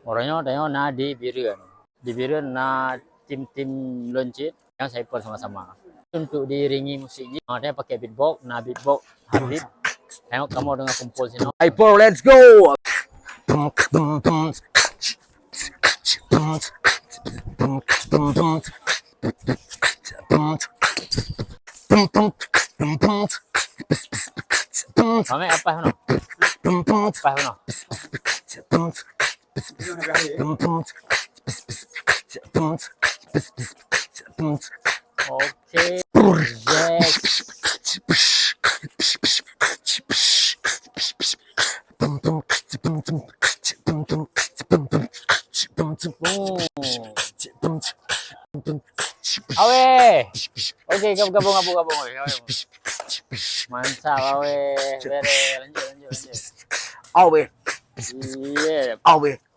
Orangnya tengok na di Biren. Di Biren na tim-tim loncit yang saya pun sama-sama. Untuk diiringi musiknya, dia pakai beatbox, na beatbox Habib. Tengok kamu dengan kumpul sini. Hyper, let's go. Mame apa no? Apa no? Oke. Awe. Oke, gabung. Mantap, awe. Bere, lanjut. Awe. Iya. Awe.